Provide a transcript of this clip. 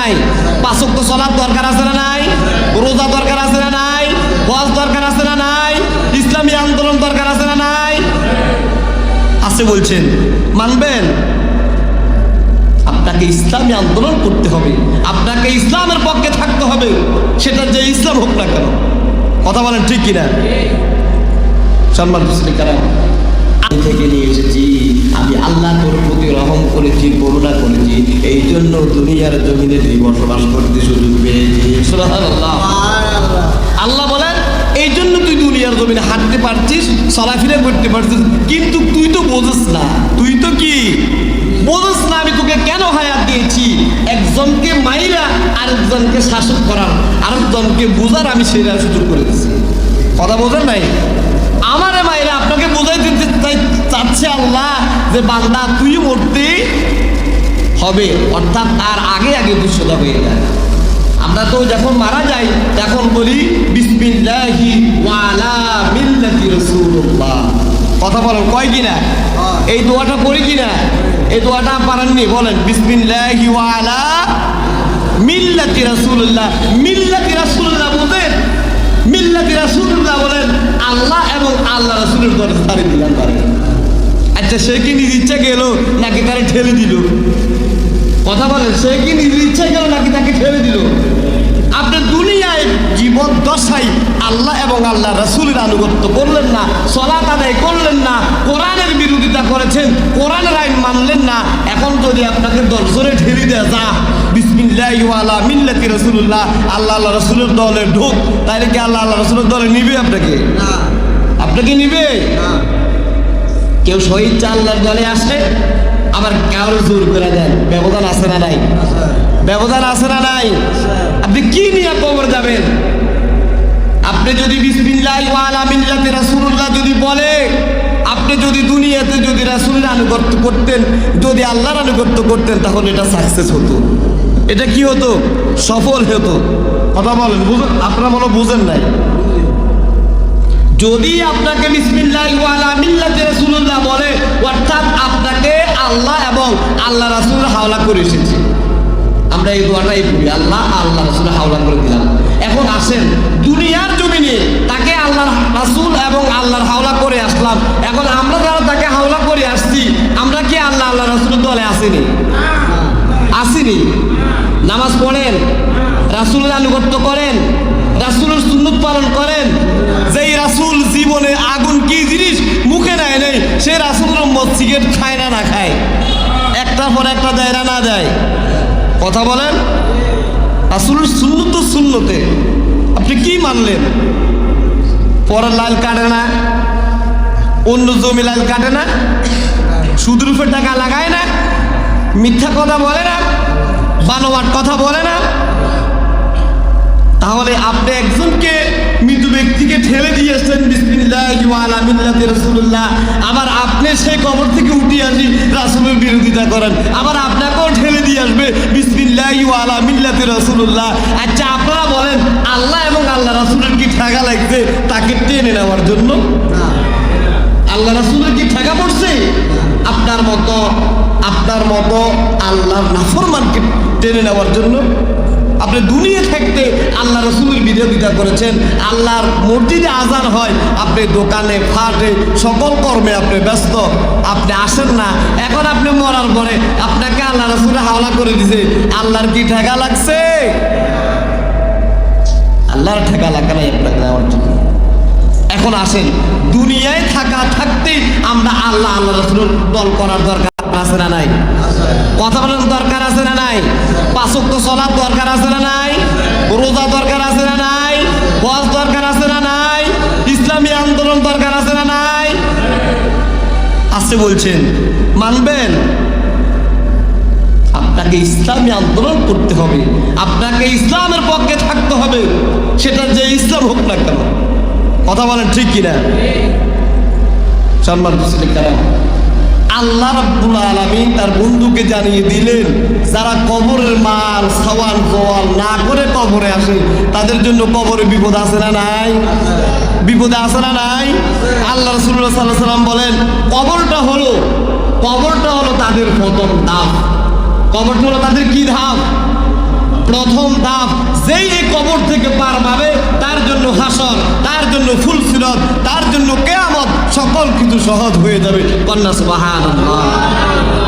নাই? পাঁচ ওয়াক্ত সালাত দরকার আছে না নাই? রোজা দরকার আছে না নাই? হজ দরকার আছে না নাই? ইসলামী আন্দোলন দরকার আছে না নাই? আছে বলছেন, মানবেন? আপনাকে ইসলামী আন্দোলন করতে হবে, আপনাকে ইসলামের পক্ষে থাকতে হবে, সেটা যে ইসলাম হোক না কেন। কথা বলেন ঠিক কিনা? সম্মান থেকে নিয়ে এসেছি, আমি আল্লাহ তোর প্রতি রহম করেছি, করুণা করেছি, এই জন্য দুনিয়ার জমিনে তুই বসবাস করতে সুযোগ পেয়েছি। সুবহানাল্লাহ। আল্লাহ বলেন এই জন্য তুই দুনিয়ার জমিনে হাঁটতে পারছিস, চলাফেরা করতে পারছিস, কিন্তু তুই তো বোঝস না, তুই তো কি বোঝস না আমি তোকে কেন হায়াত দিয়েছি? একজনকে মাইরা আরেকজনকে শাসন করার, আরেকজনকে বোঝার আমি সেটা সুযোগ করে দিচ্ছি। কথা বোঝেন নাই? আমারে মাইরা আপনাকে বোঝাই দিতে চাচ্ছে আল্লাহ যে বান্দা তুই মরতে হবে, অর্থাৎ তার আগে আগে দুঃসদা হয়ে যায়। আমরা তো যখন মারা যাই তখন বলি বিসমিল্লাহি ওয়া আলা মিল্লাতি রাসূলুল্লাহ। কথা বলেন কয় কিনা? এই দোয়াটা পড়ি কিনা? এই দোয়াটা পারেননি? বলেন বিসমিল্লাহি ওয়া আলা মিল্লাতি রাসূলুল্লাহ। মিল্লাতি রাসূলুল্লাহ বলেন, মিল্লাতি রাসূলুল্লাহ বলেন আল্লাহ এবং আল্লাহ রাসূলের দরে ছাড়ি দিলাম পারে। আচ্ছা সে কি নিজ ইচ্ছা গেল নাকি তারে ঠেলে দিল? কথা বলেন, সে কি নিজ ইচ্ছা গেল নাকি তাকে ঠেলে দিল? আপনি দুনিয়ায় জীবন দশাই আল্লাহ এবং আল্লাহ রাসূলের আনুগত্য করলেন না, সালাত আদায় করলেন না, কোরআনের বিরোধিতা করেছেন, কোরআনের আইন মানলেন না। এখন যদি আপনাকে দর্শনে ঠেলে দেয় যা বিসমিল্লাহি ওয়া আলা মিল্লাতি রাসূলুল্লাহ, আল্লাহ আল্লাহ রাসূলের দলে ঢোক, তাহলে কি আল্লাহ আল্লাহ রাসূলের দলে নিবে আপনাকে? না। আপনাকে নিবে না। কেউ শহীদ আল্লাহর দলে আসে, আবার কারো জোর করে দেন। ব্যবধান আছে না নাই? ব্যবধান আছে না নাই? আপনি কি নিয়ে কবর যাবেন? আপনি যদি বিসমিল্লাহি ওয়া আলা মিল্লাতি রাসূলুল্লাহ যদি বলে, আপনি যদি দুনিয়াতে যদি রাসূলের আনুগত্য করতেন, যদি আল্লাহর আনুগত্য করতেন, তাহলে এটা সাকসেস হতো, এটা কি হতো? সফল হতো। কথা বলেন, বুঝেন? আপনারা মনে বুঝেন নাই। যদি আপনাকে বিসমিল্লাহি ওয়া আলা মিল্লাতি রাসূলুল্লাহ বলে, অর্থাৎ আপনাকে আল্লাহ এবং আল্লাহ রাসূলের হাওলা করে এসেছে। আমরা এই দোয়াটাই পড়ি, আল্লাহ আল্লাহ রাসূলের হাওলা করে দিলাম। এখন আসেন দুনিয়ার জমিনে তাকে আল্লাহর রাসূল এবং আল্লাহর হাওলা করে আসলাম। এখন আমরা যারা তাকে হাওলা করে আসছি, আমরা কি আল্লাহ আল্লাহ রাসূলের দলে আসিনি? আসিনি? নামাজ পড়েন, রাসূলের আনুগত্য করেন, রাসূলের সুন্নাত পালন করেন। যেই রাসূল জীবনে আগুন কি জিনিস মুখে নেয় নেই, সে রাসূলের উম্মত সিগারেট খায় না, না খায়, একটার পর একটা দেয় না, না দেয়। কথা বলেন, রাসূলের সুন্নাত তো সুন্নতে আপনি কি মানলেন? পরের লাল কাটে না, অন্য জমি লাল কাটে না, সুদের উপর টাকা লাগায় না, মিথ্যা কথা বলে না, বানোয়াট কথা বলে না। তাহলে আপনি একজনকে মৃত ব্যক্তিকে ঠেলে দিয়েছেন বিসমিল্লাহি ওয়া আলা মিল্লাতি রাসূলুল্লাহ, আবার আপনি সেই কবর থেকে উঠে আসি রাসূলের বিরোধিতা করেন, আবার আপনাকেও ঠেলে দিয়ে আসবে বিসমিল্লাহি ওয়া আলা মিল্লাতি রাসূলুল্লাহ। আচ্ছা আপনারা বলেন, আল্লাহ এবং আল্লাহ রাসূলের কি ঠেকা লাগছে তাকে টেনে নেওয়ার জন্য? আল্লাহ রাসূলের কি ঠেকা পড়ছে? আপনার মতো আল্লাহর নাফরমানকে টেনে নেওয়ার জন্য? আপনি দুনিয়া থাকতে আল্লাহ রাসূলের বিরোধিতা করেছেন। আল্লাহর মসজিদে আজান হয়, আপনি দোকানে ফাটে সকল কর্মে আপনি ব্যস্ত, আপনি আসেন না। এখন আপনি মরার পরে আপনাকে আল্লাহ রাসূলের হাওলা করে দিয়েছে, আল্লাহর কি ঠেকা লাগছে? আল্লাহর ঠেকা লাগা নাই আপনাকে নেওয়ার জন্য। এখন আসেন দুনিয়ায় থাকতেই আমরা আল্লাহ আল্লাহ রাসূলের দল করার দরকার আছে না নাই? কথা বলার দরকার আছে না নাই? পাঁচ ওয়াক্ত সালাত দরকার আছে না নাই? রোজা দরকার আছে না নাই? হজ দরকার আছে না নাই? ইসলামী আন্দোলন দরকার আছে না নাই? আছে বলছেন, মানবেন? আপনাকে ইসলামী আন্দোলন করতে হবে, আপনাকে ইসলামের পক্ষে থাকতে হবে, সেটা যে ইসলাম হোক না কেন। কথা বলেন ঠিক কিনা? সম্মান আল্লাহ রাব্বুল আলামিন তার বন্ধুকে জানিয়ে দিলেন, যারা কবরের মাল সাওয়াল জওয়াল না করে কবরে আসে, তাদের জন্য কবরে বিপদ আছে না নাই? বিপদ আছে না নাই? আল্লাহ রাসূলুল্লাহ সাল্লাল্লাহু আলাইহি ওয়াসাল্লাম বলেন, কবরটা হলো তাদের প্রথম ধাপ। কবরটা হলো তাদের কি ধাপ? ধাপ, যেই এই কবর থেকে পার পাবে তার জন্য হাসর, তার জন্য ফুলসিরাত, তার জন্য কিয়ামত সকল কিছু সহজ হয়ে যাবে। কন্যা সুবহানাল্লাহ।